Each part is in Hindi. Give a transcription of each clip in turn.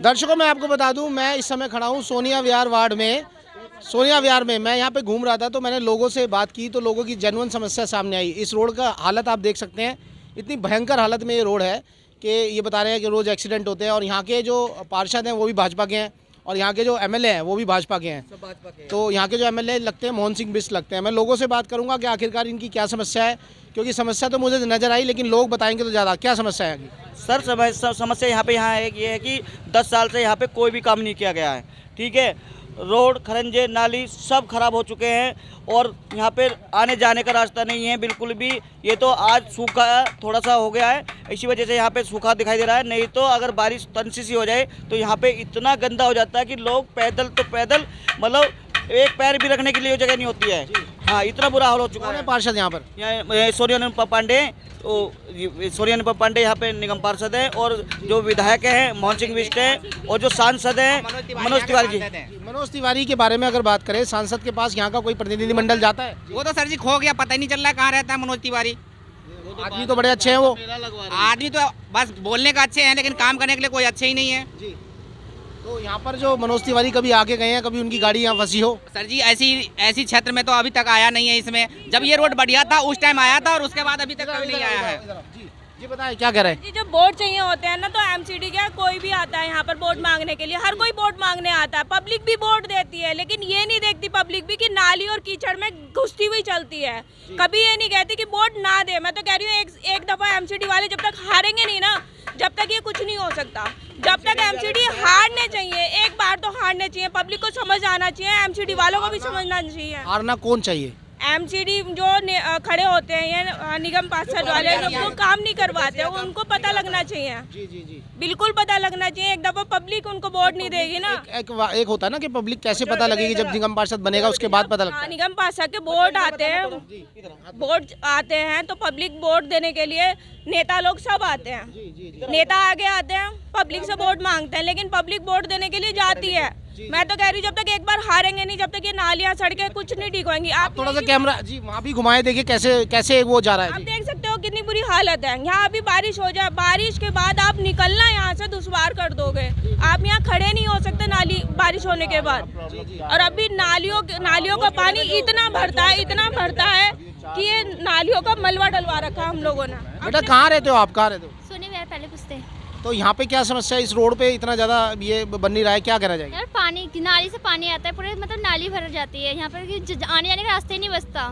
दर्शकों मैं आपको बता दूं, मैं इस समय खड़ा हूं सोनिया विहार वार्ड में। सोनिया विहार में मैं यहाँ पे घूम रहा था तो मैंने लोगों से बात की तो लोगों की जेन्युइन समस्या सामने आई। इस रोड का हालत आप देख सकते हैं, इतनी भयंकर हालत में ये रोड है कि ये बता रहे हैं कि रोज़ एक्सीडेंट होते हैं। और यहाँ के जो पार्षद हैं वो भी भाजपा के हैं और यहाँ के जो एमएलए हैं वो भी भाजपा के हैं। तो यहाँ के जो एमएलए लगते हैं मोहन सिंह बिष्ट लगते हैं। मैं लोगों से बात करूँगा कि आखिरकार इनकी क्या समस्या है, क्योंकि समस्या तो मुझे नज़र आई लेकिन लोग बताएंगे तो ज़्यादा। क्या समस्या है आगे? सर समस्या यहाँ है ये है कि 10 साल से यहाँ पे कोई भी काम नहीं किया गया है। ठीक है, रोड खरंजे नाली सब खराब हो चुके हैं और यहाँ पे आने जाने का रास्ता नहीं है बिल्कुल भी। ये तो आज सूखा थोड़ा सा हो गया है, इसी वजह से यहाँ पे सूखा दिखाई दे रहा है। नहीं तो अगर बारिश तनसी सी हो जाए तो यहाँ पे इतना गंदा हो जाता है कि लोग पैदल तो पैदल, मतलब एक पैर भी रखने के लिए जगह नहीं होती है। हाँ, इतना बुरा हाल हो चुका है। पार्षद यहाँ पर यहाँ सोनिया पांडे, सोनिया पांडे यहाँ पे निगम पार्षद है और जो विधायक हैं मोहन सिंह बिष्ट हैं और जो सांसद हैं मनोज तिवारी जी। मनोज तिवारी के बारे में अगर बात करें, सांसद के पास यहाँ का कोई प्रतिनिधिमंडल जाता है? वो तो सर जी खो गया, पता ही नहीं चल रहा है कहाँ रहता है मनोज तिवारी। आदमी तो बड़े अच्छे हैं वो। आदमी तो बस बोलने का अच्छे हैं लेकिन काम करने के लिए कोई अच्छे ही नहीं है जी। तो यहाँ पर जो मनोज तिवारी कभी आके गए हैं, कभी उनकी गाड़ी यहाँ फंसी हो? सर जी ऐसी क्षेत्र में तो अभी तक आया नहीं है। इसमें जब ये रोड बढ़िया था उस टाइम आया था और उसके बाद अभी तक कभी नहीं आया है। जी बताएं क्या कह रहे हैं? जी, जब वोट चाहिए होते हैं ना तो एमसीडी क्या कोई भी आता है यहाँ पर वोट मांगने के लिए। हर कोई वोट मांगने आता है, पब्लिक भी वोट देती है, लेकिन ये नहीं देखती पब्लिक भी कि नाली और कीचड़ में घुसती हुई चलती है। कभी ये नहीं कहती कि वोट ना दे। मैं तो कह रही हूँ एक दफा एमसीडी वाले जब तक हारेंगे नहीं ना, जब तक ये कुछ नहीं हो सकता। जब तक एमसीडी हारने चाहिए, एक बार तो हारने चाहिए। पब्लिक को समझ आना चाहिए, एमसीडी वालों को भी समझना चाहिए। हारना कौन चाहिए? एमसीडी जो खड़े होते हैं ये निगम पार्षद वाले, जो काम नहीं करवाते उनको पता लगना चाहिए। जी जी जी, बिल्कुल पता लगना चाहिए। एक दफा पब्लिक उनको वोट नहीं देगी ना। एक होता है ना कि पब्लिक कैसे पता लगेगी जब निगम पार्षद बनेगा उसके बाद पता लगता है। निगम पार्षद के वोट आते हैं, वोट आते हैं तो पब्लिक वोट देने के लिए नेता लोग सब आते हैं। नेता आगे आते हैं, पब्लिक से वोट मांगते हैं, लेकिन पब्लिक वोट देने के लिए जाती है। मैं तो कह रही हूँ जब तक एक बार हारेंगे नहीं, जब तक ये नालियाँ सड़कें कुछ नहीं ठीक होंगी। आप थोड़ा सा कैमरा जी वहाँ भी घुमाए, देखिए कैसे कैसे वो जा रहा है। आप देख सकते हो कितनी बुरी हालत है। यहाँ अभी बारिश हो जाए, बारिश के बाद आप निकलना यहाँ से दुश्वार कर दोगे। आप यहाँ खड़े नहीं हो सकते नाली बारिश होने के बाद। और अभी नालियों का पानी इतना भरता है कि ये नालियों का मलबा डलवा रखा है हम लोगों ने। बेटा कहाँ रहते हो आप? कहाँ रहते हो? सोने में यार पहले पूछते हैं। तो यहाँ पे क्या समस्या है? इस रोड पे इतना ज़्यादा ये बन नहीं रहा है, क्या कहना चाहिए? यार पानी नाली से पानी आता है पूरे, मतलब नाली भर जाती है यहाँ पर कि आने जाने का रास्ते ही नहीं बचता।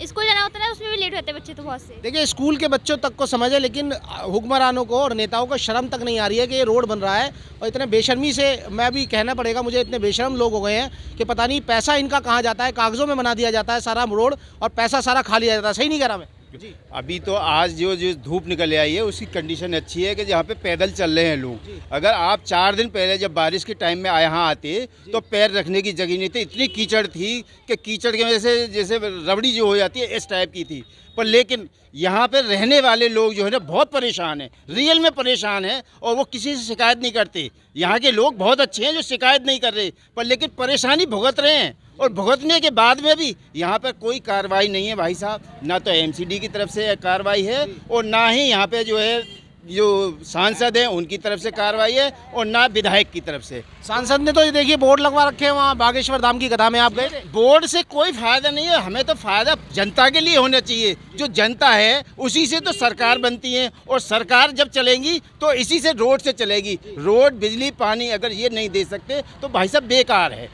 स्कूल जाना होता है उसमें भी लेट होते हैं बच्चे तो बहुत से। देखिए स्कूल के बच्चों तक को समझ है, लेकिन हुक्मरानों को और नेताओं को शर्म तक नहीं आ रही है कि ये रोड बन रहा है। और इतने बेशर्मी से, मैं भी कहना पड़ेगा मुझे, इतने बेशर्म लोग हो गए हैं कि पता नहीं पैसा इनका कहाँ जाता है। कागजों में बना दिया जाता है सारा रोड और पैसा सारा खा लिया जाता है। सही नहीं कह रहा मैं? जी। अभी तो आज जो धूप निकल आई है उसकी कंडीशन अच्छी है कि जहाँ पे पैदल चल रहे हैं लोग। अगर आप 4 दिन पहले जब बारिश के टाइम में यहाँ आते तो पैर रखने की जगह नहीं थी, इतनी कीचड़ थी कि कीचड़ की वजह से जैसे रबड़ी जो हो जाती है इस टाइप की थी। पर लेकिन यहाँ पे रहने वाले लोग जो है ना बहुत परेशान हैं, रियल में परेशान हैं और वो किसी से शिकायत नहीं करते। यहाँ के लोग बहुत अच्छे हैं जो शिकायत नहीं कर रहे, पर लेकिन परेशानी भुगत रहे हैं। और भुगतने के बाद में भी यहाँ पर कोई कार्रवाई नहीं है भाई साहब। ना तो एमसीडी की तरफ से कार्रवाई है और ना ही यहाँ पे जो है जो सांसद हैं उनकी तरफ से कार्रवाई है और ना विधायक की तरफ से। सांसद ने तो ये देखिए बोर्ड लगवा रखे हैं वहाँ बागेश्वर धाम की कथा में। आप गए थे? बोर्ड से कोई फायदा नहीं है, हमें तो फायदा जनता के लिए होना चाहिए। जो जनता है उसी से तो सरकार बनती है और सरकार जब चलेगी तो इसी से रोड से चलेगी। रोड बिजली पानी अगर ये नहीं दे सकते तो भाई साहब बेकार है,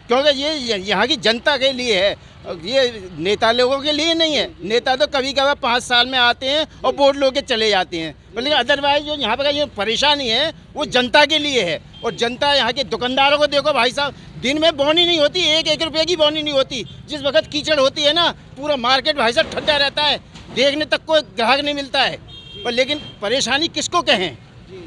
क्योंकि ये यहाँ की जनता के लिए है, ये नेता लोगों के लिए नहीं है। नेता तो कभी कभार 5 साल में आते हैं और वोट लोग के चले जाते हैं, लेकिन अदरवाइज जो यहाँ पर ये परेशानी है वो जनता के लिए है। और जनता यहाँ के दुकानदारों को देखो भाई साहब, दिन में बोनी नहीं होती, 1-1 रुपये की बोनी नहीं होती। जिस वक्त कीचड़ होती है ना पूरा मार्केट भाई साहब ठंडा रहता है, देखने तक कोई ग्राहक नहीं मिलता है। पर लेकिन परेशानी किसको कहें?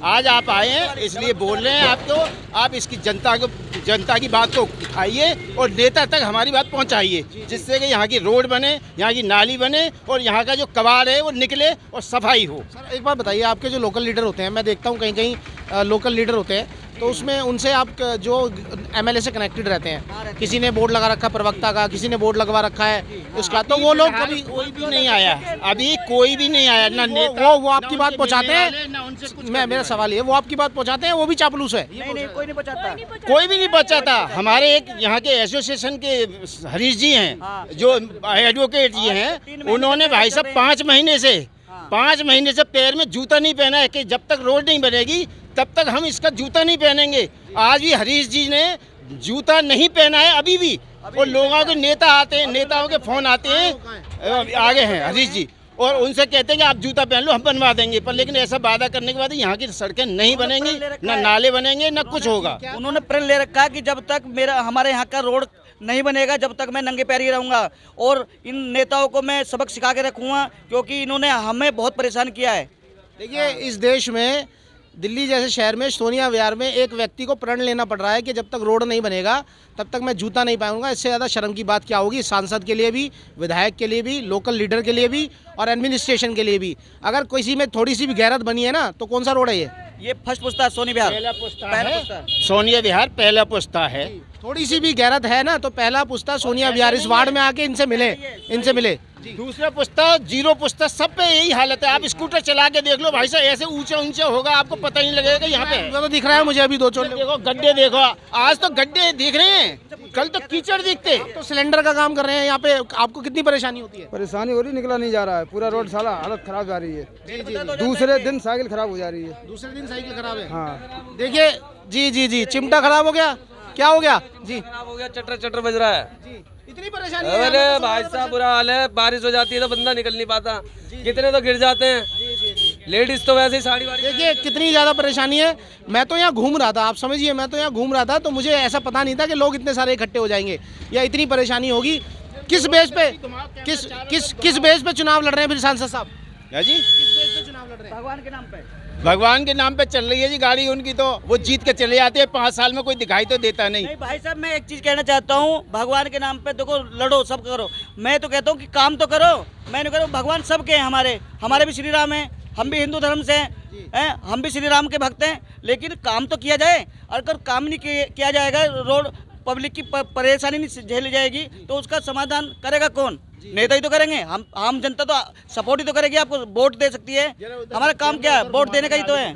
आज आप आए हैं इसलिए बोल रहे हैं आपको। आप इसकी जनता की बात को उठाइए और नेता तक हमारी बात पहुंचाइए, जिससे कि यहाँ की रोड बने, यहाँ की नाली बने और यहाँ का जो कबाड़ है वो निकले और सफाई हो। सर एक बात बताइए, आपके जो लोकल लीडर होते हैं, मैं देखता हूँ कहीं कहीं लोकल लीडर होते हैं तो उसमें उनसे आप जो एमएलए से कनेक्टेड रहते हैं, किसी ने बोर्ड लगा रखा है प्रवक्ता का, किसी ने बोर्ड लगवा रखा है उसका, तो वो लोग कभी कोई भी नहीं आया, अभी कोई भी नहीं आया ना नेता। वो आपकी बात पहुंचाते हैं। मैं मेरा सवाल ये, वो आपकी बात पहुंचाते हैं, वो भी चापलूस है? नहीं कोई नहीं पहुंचाता। कोई भी नहीं बचाता। हमारे एक यहाँ के एसोसिएशन के हरीश जी हैं, जो एडवोकेट जी हैं, उन्होंने भाई साहब 5 महीने से पैर में जूता नहीं पहना है कि जब तक रोड नहीं बनेगी तब तक हम इसका जूता नहीं पहनेंगे। आज भी हरीश जी ने जूता नहीं पहना है अभी भी। और लोगों के नेता आते हैं, नेताओं के फोन आते हैं, आगे हैं हरीश जी, और उनसे कहते हैं कि आप जूता पहन लो, हम बनवा देंगे। पर लेकिन ऐसा वादा करने के बाद यहाँ की सड़कें नहीं बनेंगी, ना नाले बनेंगे, ना कुछ होगा। उन्होंने प्रण ले रखा है कि जब तक हमारे यहाँ का रोड नहीं बनेगा जब तक मैं नंगे पैर ही रहूँगा, और इन नेताओं को मैं सबक सिखा के रखूँगा, क्योंकि इन्होंने हमें बहुत परेशान किया है। देखिए, इस देश में दिल्ली जैसे शहर में सोनिया विहार में एक व्यक्ति को प्रण लेना पड़ रहा है कि जब तक रोड नहीं बनेगा तब तक मैं जूता नहीं पहनूंगा। इससे ज़्यादा शर्म की बात क्या होगी? सांसद के लिए भी, विधायक के लिए भी, लोकल लीडर के लिए भी और एडमिनिस्ट्रेशन के लिए भी। अगर किसी में थोड़ी सी भी गैरत बनी है ना, तो कौन सा रोड है ये फर्स्ट पुस्ता है सोनी विहार, पहला पुस्ता पहला है, पुस्ता। सोनिया विहार पहला पुस्ता है। थोड़ी सी भी गैरत है ना तो पहला पुस्ता सोनिया विहार, इस वार्ड में आके इनसे मिले। दूसरा पुस्ता, जीरो पुस्ता, सब पे यही हालत है। आप स्कूटर चला के देख लो भाई साहब, ऐसे ऊंचा होगा, आपको पता ही नहीं लगेगा यहाँ पे। तो दिख रहा है मुझे अभी 2 चोट। देखो गड्ढे, देखो आज तो गड्ढे दिख रहे हैं, कल तो कीचड़ दिखते। तो सिलेंडर का काम कर रहे हैं यहाँ पे, आपको कितनी परेशानी होती है? परेशानी हो रही, निकला नहीं जा रहा है, पूरा रोड साला हालत खराब जा रही है। दूसरे दिन साइकिल खराब हो जा रही है। दूसरे दिन साइकिल खराब है। हाँ, देखिए जी, चिमटा खराब हो गया, क्या हो गया जी? खराब हो गया, चटर बज रहा है जी, इतनी परेशानी है? अरे भाई साहब बुरा हाल है, बारिश हो जाती है तो बंदा निकल नहीं पाता, कितने तो गिर जाते हैं, लेडीज तो वैसे ही साड़ी वाड़ी। देखिए कितनी ज़्यादा परेशानी है। मैं तो यहाँ घूम रहा था, आप समझिए, मैं तो यहाँ घूम रहा था, तो मुझे ऐसा पता नहीं था कि लोग इतने सारे इकट्ठे हो जाएंगे या इतनी परेशानी होगी। किस बेस पे किस बेस पे चुनाव लड़ रहे हैं फिर सांसद साहब? क्या जी? किस बेस पे चुनाव लड़ रहे हैं? भगवान के नाम पे। भगवान के नाम पे चल रही है जी गाड़ी उनकी, तो वो जीत के चले जाते हैं। 5 साल में कोई दिखाई तो देता नहीं। नहीं भाई साहब, मैं एक चीज कहना चाहता हूँ, भगवान के नाम पे देखो, लड़ो, सब करो। मैं तो कहता हूँ कि काम तो करो। मैं नहीं कह रहा हूँ, भगवान सबके हैं, हमारे भी श्री राम हैं, हम भी हिंदू धर्म से हैं, हम भी श्री राम के भक्त हैं, लेकिन काम तो किया जाए। अगर काम नहीं किया जाएगा, रोड पब्लिक की परेशानी नहीं झेली जाएगी, तो उसका समाधान करेगा कौन? नेता ही तो करेंगे। हम आम जनता तो सपोर्ट ही तो करेगी, आपको वोट दे सकती है। हमारा काम क्या है? वोट देने का ही तो है।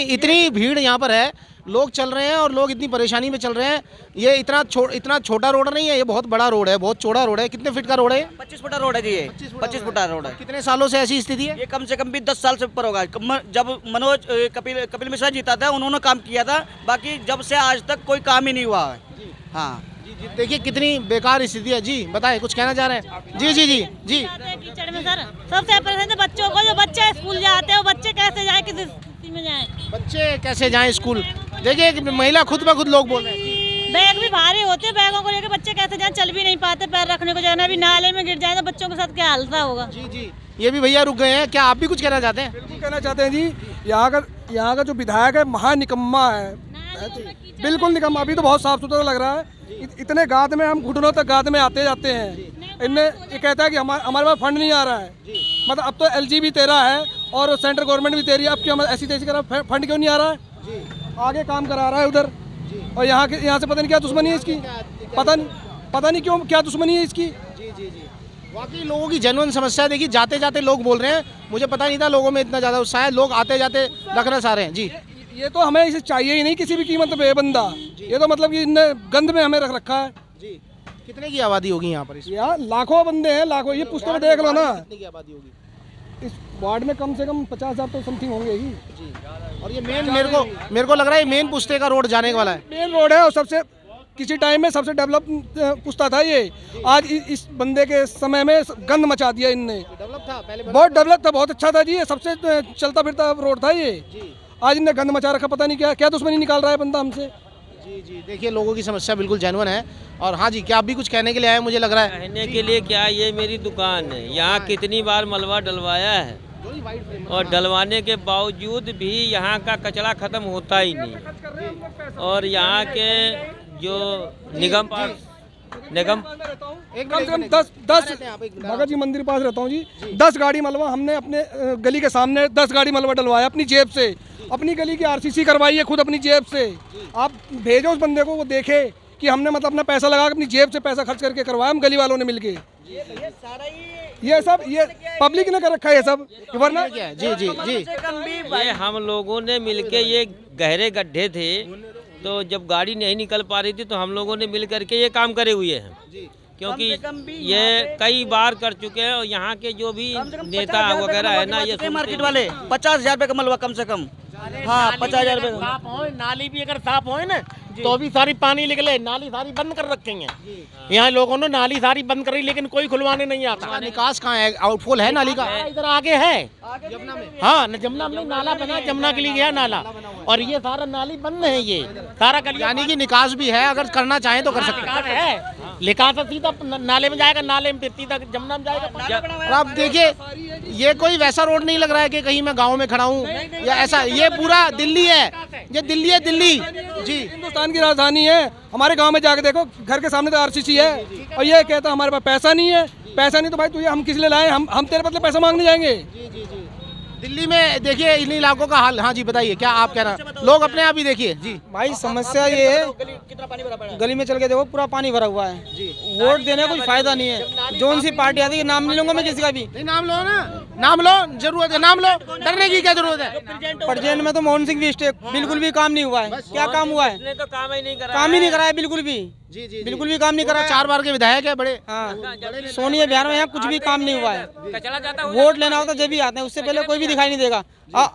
इतनी भीड़ यहाँ पर है, लोग चल रहे हैं और लोग इतनी परेशानी में चल रहे हैं। ये इतना छोटा रोड नहीं है, ये बहुत बड़ा रोड है, बहुत चौड़ा रोड है। कितने फीट का रोड है? 25 फुटा रोड है जी, ये 25 फुटा रोड है। कितने सालों से ऐसी स्थिति है? ये कम से कम भी 10 साल से ऊपर होगा। जब मनोज कपिल मिश्रा जीता था, उन्होंने काम किया था, बाकी जब से आज तक कोई काम ही नहीं हुआ है। हाँ जी, देखिए कितनी बेकार स्थिति है। जी बताएं, कुछ कहना चाह रहे हैं? जी कीचड़ में सर सबसे परेशान है बच्चों को। जो बच्चे स्कूल जाते हैं, वो बच्चे कैसे जाए, किस स्थिति में जाए? बच्चे कैसे जाएं स्कूल? देखिए एक महिला खुद ब खुद लोग बोल रहे हैं। बैग भी भारी होते हैं, बैगों को लेकर बच्चे कैसे जाए? चल भी नहीं पाते, पैर रखने को जगह। अभी नाले में गिर जाए तो बच्चों के साथ क्या हालत होगा? जी, ये भी भैया रुक गए हैं। क्या आप भी कुछ कहना चाहते हैं? बिल्कुल कहना चाहते हैं जी। यहाँ का जो विधायक है महानिकम्मा है, बिल्कुल निकम्मा। अभी तो बहुत साफ सुथरा लग रहा है। इतने गाद में, हम घुटनों तक गाद में आते जाते हैं। इनने ये कहता है कि हमारे पास फंड नहीं आ रहा है। मतलब अब तो LG भी तेरा है और सेंट्रल गवर्नमेंट भी तेरी है, अब क्यों ऐसी तैसी करा? फंड क्यों नहीं आ रहा है? आगे काम करा रहा है उधर, और यहाँ से पता नहीं क्या दुश्मनी है इसकी। पता नहीं क्यों क्या दुश्मनी है इसकी। वाकई लोगों की जेन्युइन समस्या है। देखिए जाते जाते लोग बोल रहे हैं, मुझे पता नहीं था लोगों में इतना ज़्यादा उत्साह है। लोग आते जाते रखरस आ रहे हैं। जी, ये तो हमें इसे चाहिए ही नहीं किसी भी कीमत पे बंदा। ये तो मतलब कि इनने गंद में हमें रख रखा है। जी, कितने की आबादी होगी यहाँ पर? यहाँ लाखों बंदे हैं, लाखों। ये पुस्तक में देख लो ना, कितने की आबादी होगी इस वार्ड में कम से कम 50,000 तो समथिंग होंगे ही। जी, और ये मेरे को लग रहा है मेन पुस्ते का रोड जाने वाला है। मेन रोड है और सबसे किसी टाइम में सबसे डेवलप पुस्ता था ये। आज इस बंदे के समय में गंद मचा दिया इनने। डेवलप था पहले, बहुत डेवलप था, बहुत अच्छा था जी। ये सबसे चलता फिरता रोड था ये। आज इनने गंद मचा रखा, पता नहीं क्या दुश्मनी निकाल रहा है बंदा हमसे। जी, देखिए लोगों की समस्या बिल्कुल जेन्युइन है। और हाँ जी, क्या आप भी कुछ कहने के लिए आए? मुझे लग रहा है कहने के लिए क्या, ये मेरी दुकान है, यहाँ कितनी बार मलबा डलवाया है और डलवाने के बावजूद भी यहाँ का कचरा खत्म होता ही नहीं। और यहाँ के जो निगम निगम कम से कम 10 भगत जी मंदिर पास रहता हूँ जी, 10 गाड़ी मलबा हमने अपने गली के सामने 10 गाड़ी मलबा डलवाया अपनी जेब से, अपनी गली की आरसीसी करवाई है खुद अपनी जेब से। आप भेजो उस बंदे को, वो देखे कि हमने मतलब अपना पैसा लगा अपनी जेब से पैसा खर्च करके करवाया हम गली वालों ने मिलके। ये सब ये पब्लिक ने कर रखा है ये सब, वरना जी जी जी ये हम लोगों ने मिलके, ये गहरे गड्ढे थे तो जब गाड़ी नहीं निकल पा रही थी तो हम लोगों ने मिल करके ये काम करे हुए हैं, क्योंकि ये कई बार कर चुके हैं। और यहाँ के जो भी नेता वगैरह है ना, ये मार्केट वाले 50,000 रुपए का मलबा कम से कम, हाँ 50,000 रुपए का। साफ हो, नाली भी अगर साफ हो ना तो भी सारी पानी निकले, नाली सारी बंद कर रखी है यहाँ लोगों ने, नाली सारी बंद करी लेकिन कोई खुलवाने नहीं आता। निकास कहाँ है, आउटफॉल है नाली का? इधर आगे है हाँ, जमुना में नाला बना, जमुना के लिए गया नाला, और ये सारा नाली बंद है, ये सारा गली, यानी कि निकास भी है, अगर करना चाहें तो कर सकते हैं। है लिखा तो सीधा नाले में जाएगा, नाले में सीधा जमुना में जाएगा। और आप देखिए ये कोई वैसा रोड नहीं लग रहा है कि कहीं मैं गांव में खड़ा हूँ या ऐसा, ये पूरा दिल्ली है, ये दिल्ली है, दिल्ली जी हिंदुस्तान की राजधानी है। हमारे गांव में जाके देखो, घर के सामने तो आरसीसी है और ये कहता हमारे पास पैसा नहीं है, पैसा नहीं तो भाई तू ये हम किस लिए लाए, हम तेरे बदले पैसा मांगने जाएंगे। दिल्ली में देखिए इन इलाकों का हाल। हाँ जी बताइए, क्या आप कह रहे हैं? लोग अपने आप ही देखिए जी। भाई समस्या ये है, गली में चल के देखो पूरा पानी भरा हुआ है, वोट देने का कोई फायदा नहीं है। जोन सी पार्टी आती है, नाम नहीं लूंगा मैं किसी का भी। नहीं नाम लो ना, नाम लो, जरूरत है नाम लो, डरने की क्या जरूरत है? पटजेन में तो मोहन सिंह भी स्टे बिल्कुल भी काम नहीं हुआ है। क्या काम हुआ है? तो काम ही नहीं करा, काम ही नहीं कराया बिल्कुल भी, बिल्कुल भी काम नहीं करा। 4 बार के विधायक है बड़े। हाँ, सोनिया बिहार में यहाँ कुछ भी काम नहीं हुआ है। वोट लेना होता जब भी आते हैं, उससे पहले कोई भी दिखाई नहीं देगा।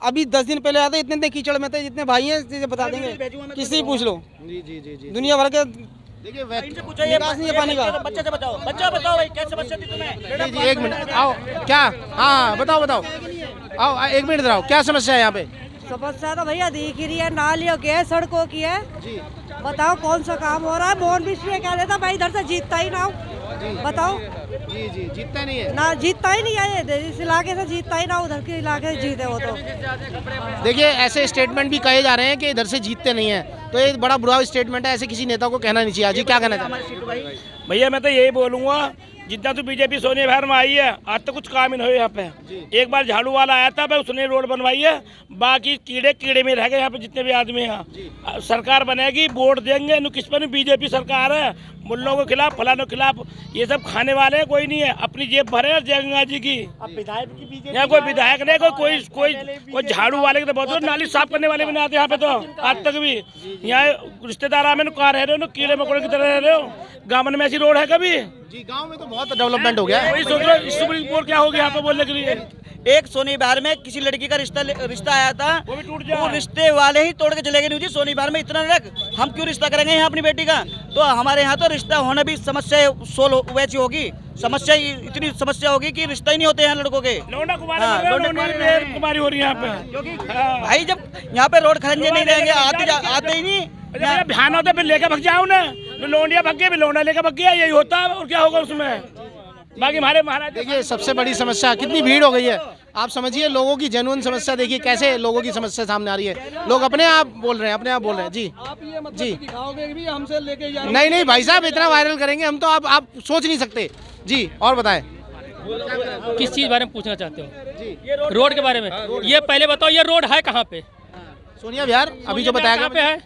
अभी 10 दिन पहले आते इतने कीचड़ में थे, जितने भाई हैं बता देंगे, किसी से पूछ लो। दुनिया भर के देखिए निकास नहीं है पानी का। बच्चे से बताओ, बच्चा बताओ भाई क्या समस्या थी तुम्हें? जी 1 मिनट आओ, क्या हाँ बताओ बताओ, आओ 1 मिनट इधर आओ, क्या समस्या है यहाँ पे? समस्या तो भैया दिख ही रही है, नालियों की है, सड़कों की है। बताओ कौन सा काम हो रहा है? मोहन विश्व कह देता भाई इधर से जीतता ही ना हो, बताओ। जी जी जीतता नहीं है ना, जीतता ही नहीं है, इस इलाके से जीतता ही ना, उधर के इलाके से जीते हो तो। देखिए ऐसे स्टेटमेंट भी कहे जा रहे हैं कि इधर से जीतते नहीं है, तो ये बड़ा बुरा स्टेटमेंट है, ऐसे किसी नेता को कहना नहीं चाहिए। जी क्या कहना चाहिए? भैया मैं तो यही बोलूँगा, जितना तो बीजेपी सोनिया बिहार में आई है आज तक कुछ काम ही नहीं हुआ यहाँ पे। एक बार झाड़ू वाला आया था, उसने रोड बनवाई है, बाकी कीड़े कीड़े में रह गए यहाँ पे जितने भी आदमी हैं। सरकार बनेगी, वोट देंगे, किस पर बीजेपी सरकार है, मुल्लों के खिलाफ, फलानों के खिलाफ, ये सब खाने वाले हैं, कोई नहीं है। अपनी जेब भरे जय गंगा जी की। यहाँ कोई विधायक नहीं, कोई झाड़ू वाले के तो बहुत, नाली साफ करने वाले भी नहीं आते यहाँ पे तो आज तक भी। यहाँ रिश्तेदार में कहाँ रह रहे हो, कीड़े मकोड़े की तरह रह रहे हो। गाँव में ऐसी रोड है कभी? जी गांव में तो बहुत डेवलपमेंट हो गया है। वही सोच रहे सुप्रीम कोर्ट क्या हो गया यहाँ पे बोलने के लिए। एक सोनी बिहार में किसी लड़की का रिश्ता आया था, वो भी टूट जाए। वो रिश्ते वाले ही तोड़ के चले गए। नहीं जी सोनी बिहार में इतना रख, हम क्यों रिश्ता करेंगे यहाँ अपनी बेटी का? तो हमारे यहाँ तो रिश्ता होना भी समस्या सोल्व वैसी होगी, समस्या इतनी समस्या होगी कि रिश्ता ही नहीं होते हैं लड़कों के। लौंडा कुमारी हो रही है यहाँ पे। भाई जब यहाँ पे रोड खरंजे नहीं रहेंगे, आते ही नहीं, ध्यान होता फिर लेकर भग जाओ ना, लौंडिया भग गए, लौंडा लेकर भग गया, यही होता है और क्या होगा उसमें। बाकी हमारे महाराज देखिए सबसे बड़ी समस्या कितनी भीड़ हो गई है, आप समझिए लोगों की जेन्युइन समस्या। देखिए कैसे लोगों की समस्या सामने आ रही है, लोग अपने आप बोल रहे हैं, अपने आप बोल रहे हैं। जी आप ये मतलब जी दिखाओगे भी हमसे लेके जा नहीं नहीं भाई साहब, इतना वायरल करेंगे हम तो आप सोच नहीं सकते। जी और बताएं, किस चीज बारे में पूछना चाहते हो? रोड के बारे में। ये पहले बताओ ये रोड है कहाँ पे? सोनिया विहार अभी जो बताया कहाँ पे है?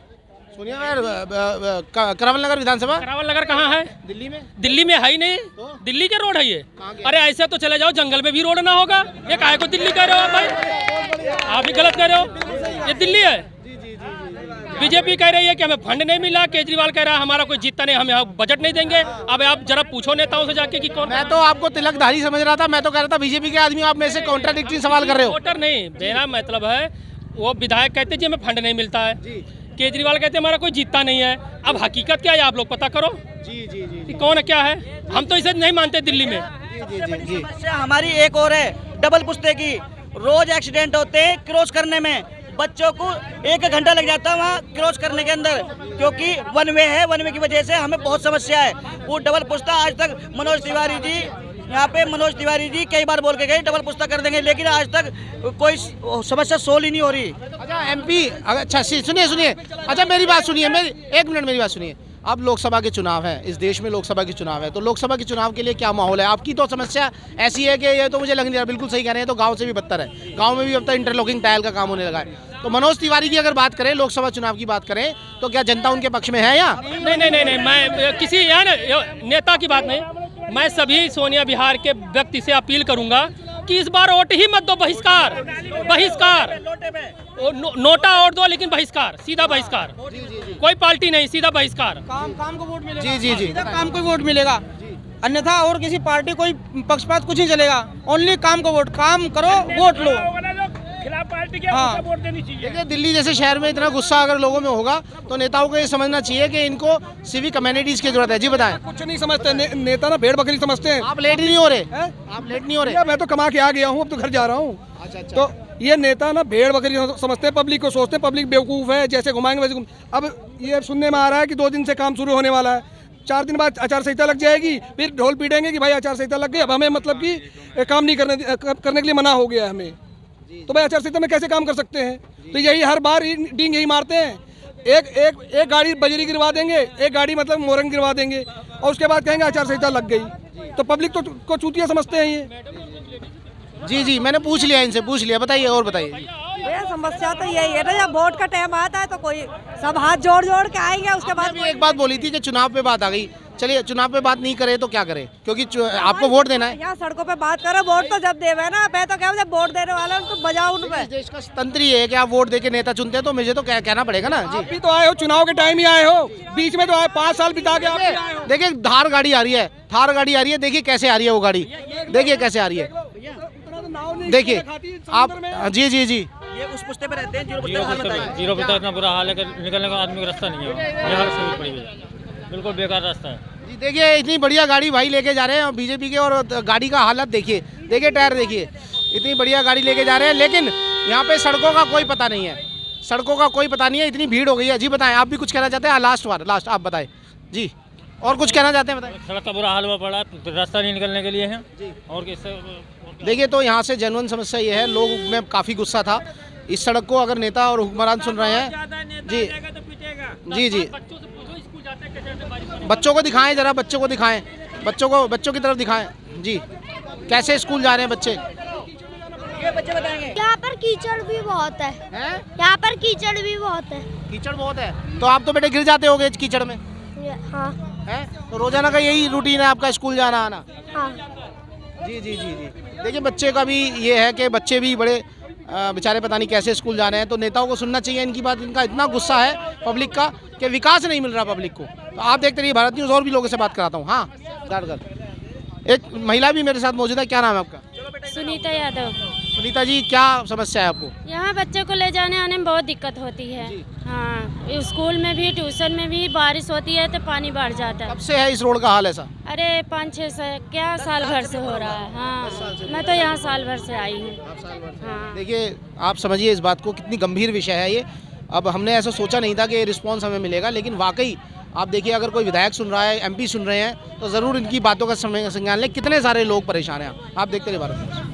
सोनिया विहार करावल नगर विधानसभा। करावल नगर कहाँ है? दिल्ली में। दिल्ली में है ही नहीं, दिल्ली के रोड है ये। अरे ऐसे तो चले जाओ, जंगल में भी रोड ना होगा, ये काहे को दिल्ली कह रहे हो आप भाई? आप ही गलत कह रहे हो, ये दिल्ली है। बीजेपी कह रही है कि हमें फंड नहीं मिला, केजरीवाल कह रहा है हमारा कोई जीतता नहीं, हमें बजट नहीं देंगे। अब आप जरा पूछो नेताओं से जाके कि कौन। मैं तो आपको तिलकधारी समझ रहा था, मैं तो कह रहा था बीजेपी के आदमी आप में से कॉन्ट्राडिक्टिंग सवाल कर रहे हो। वोटर नहीं, मेरा मतलब है वो विधायक कहते जी हमें फंड नहीं मिलता है, केजरीवाल कहते हमारा कोई जीतता नहीं है। अब हकीकत क्या है आप लोग पता करो। जी जी जी कौन क्या है, हम तो इसे नहीं मानते दिल्ली में। समस्या हमारी एक और है, डबल पुश्ते की। रोज एक्सीडेंट होते हैं क्रॉस करने में, बच्चों को 1 घंटा लग जाता है वहाँ क्रॉस करने के अंदर, क्योंकि वन वे है, वन वे की वजह से हमें बहुत समस्या है। वो डबल पुश्ता आज तक मनोज तिवारी जी यहाँ पे, मनोज तिवारी जी कई बार बोल के गए डबल पुश्ता कर देंगे, लेकिन आज तक कोई समस्या सोल्व ही नहीं हो रही। अच्छा एमपी, अच्छा सुनिए, अच्छा मेरी बात सुनिए, 1 मिनट मेरी बात सुनिए। अब लोकसभा के चुनाव है, इस देश में लोकसभा के चुनाव है, तो लोकसभा के चुनाव के लिए क्या माहौल है? आपकी तो समस्या ऐसी है कि ये तो मुझे लग नहीं रहा, बिल्कुल सही कह रहे हैं, तो गांव से भी बदतर है, गांव में भी अब तक इंटरलॉकिंग टाइल का काम होने लगा है। तो मनोज तिवारी की अगर बात करें, लोकसभा चुनाव की बात करें, तो क्या जनता उनके पक्ष में है? या नहीं, मैं किसी नेता की बात नहीं, मैं सभी सोनिया बिहार के व्यक्ति से अपील करूंगा कि इस बार वोट ही मत दो, बहिष्कार, नोटा वोट दो, लेकिन बहिष्कार, सीधा बहिष्कार, कोई पार्टी नहीं, सीधा बहिष्कार। काम को वोट मिलेगा। जी। सीधा काम को वोट मिलेगा, अन्यथा और किसी पार्टी कोई पक्षपात कुछ नहीं चलेगा। ओनली काम को वोट, काम करो वोट लो। खिलाफ पार्टी के हाँ। वोट देनी चाहिए। देखिए, दिल्ली जैसे शहर में इतना गुस्सा अगर लोगों में होगा तो नेताओं को ये समझना चाहिए कि इनको सिविक कम्युनिटीज की जरूरत है। जी बताएं। कुछ नहीं समझते, नेता ना भेड़ बकरी समझते हैं। आप लेट नहीं हो रहे? आप लेट नहीं हो रहे? मैं तो कमा के आ गया हूँ, अब तो घर जा रहा हूँ। अच्छा। तो ये नेता ना भेड़ बकरी समझते हैं, पब्लिक को सोचते हैं पब्लिक बेवकूफ़ है, जैसे घुमाएंगे वैसे अब ये सुनने में आ रहा है कि 2 दिन से काम शुरू होने वाला है, 4 दिन बाद आचार संहिता लग जाएगी, फिर ढोल पीटेंगे कि भाई आचार संहिता लग गई, अब हमें मतलब कि काम नहीं करने के लिए मना हो गया है हमें। तो भाई आचार संहिता में कैसे काम कर सकते हैं? तो यही हर बार डींग यही मारते हैं, एक गाड़ी बजरी गिरवा देंगे, एक गाड़ी मतलब मोरंग गिरवा देंगे, और उसके बाद कहेंगे आचार संहिता लग गई। तो पब्लिक तो को चूतिया समझते हैं ये। जी, मैंने पूछ लिया, इनसे पूछ लिया, बताइए और बताइए। भैया समस्या तो यही है ना, जब वोट का टाइम आता है तो कोई सब हाथ जोड़ के आएंगे, उसके बाद भी एक बात बोली थी कि चुनाव पे बात आ गई। चलिए, चुनाव पे बात नहीं करे तो क्या करें, क्योंकि आपको वोट देना है। यहाँ सड़कों पे बात करो, वोट तो जब देवे ना, मैं तो क्या जब वोट देने वाले हैं तो बजाओ उन पे। इस देश का तंत्र ही है कि आप वोट देके नेता चुनते हैं, तो मुझे तो कहना पड़ेगा ना। जी, अभी तो आए हो, चुनाव के टाइम ही आए हो, बीच में तो आए 5 साल बिता के आप भी आए हो। देखिए, थार गाड़ी आ रही है, देखिए कैसे आ रही है वो गाड़ी, देखिए कैसे आ रही है, देखिए आप। जी। ये उस पुश्ते पे रहते हैं, जीरो पुश्ते पे जीरो पुश्ते इतना बुरा हाल है कि निकलने का आदमी का रास्ता नहीं है, यहाँ से पड़ी है, बिल्कुल बेकार रास्ता है। जी, देखिए इतनी बढ़िया गाड़ी भाई लेके जा रहे हैं, बीजेपी के, और गाड़ी का हालत देखिए, टायर देखिए, इतनी बढ़िया गाड़ी लेके जा रहे हैं, लेकिन यहाँ पे सड़कों का कोई पता नहीं है, इतनी भीड़ हो गई है। जी बताएं, आप भी कुछ कहना चाहते हैं? लास्ट आप बताएं जी, और कुछ कहना चाहते हैं? बताएं। सड़क का बुरा हाल हुआ पड़ा, रास्ता नहीं निकलने के लिए है और किससे। देखिए, तो यहाँ से जेन्युइन समस्या ये है, लोग में काफ़ी गुस्सा था इस सड़क को। अगर नेता और हुक्मरान सुन रहे हैं, जी, बच्चों को दिखाएं जरा, बच्चों की तरफ दिखाएं जी, कैसे स्कूल जा रहे हैं बच्चे। यहाँ पर कीचड़ भी बहुत है, यहाँ पर कीचड़ भी बहुत है। कीचड़ बहुत है, तो आप तो बेटे गिर जाते होगे कीचड़ में? हाँ। है तो रोजाना का यही रूटीन है आपका, स्कूल जाना आना? हाँ। जी। देखिए, बच्चे का भी ये है कि बच्चे भी बड़े बेचारे पता नहीं कैसे स्कूल जा रहे हैं, तो नेताओं को सुनना चाहिए इनकी बात। इनका इतना गुस्सा है पब्लिक का कि विकास नहीं मिल रहा पब्लिक को। तो आप देखते रहिए भारत न्यूज़, और भी लोगों से बात कराता हूँ। हाँ, एक महिला भी मेरे साथ मौजूद है। क्या नाम है आपका? सुनीता यादव। सुनीता जी, क्या समस्या है आपको? यहाँ बच्चों को ले जाने आने में बहुत दिक्कत होती है। हाँ, स्कूल में भी, ट्यूशन में भी, बारिश होती है तो पानी बढ़ जाता है। कब से है इस रोड का हाल ऐसा? अरे 5-6 साल भर से हो रहा है। हाँ, मैं तो यहाँ साल भर से आई हूँ। हाँ। देखिए, आप समझिए इस बात को, कितनी गंभीर विषय है ये। अब हमने ऐसा सोचा नहीं था कि रिस्पॉन्स हमें मिलेगा, लेकिन वाकई आप देखिए, अगर कोई विधायक सुन रहा है, MP सुन रहे हैं, तो ज़रूर इनकी बातों का संज्ञान लें। कितने सारे लोग परेशान हैं। आप देखते रहिए भारत।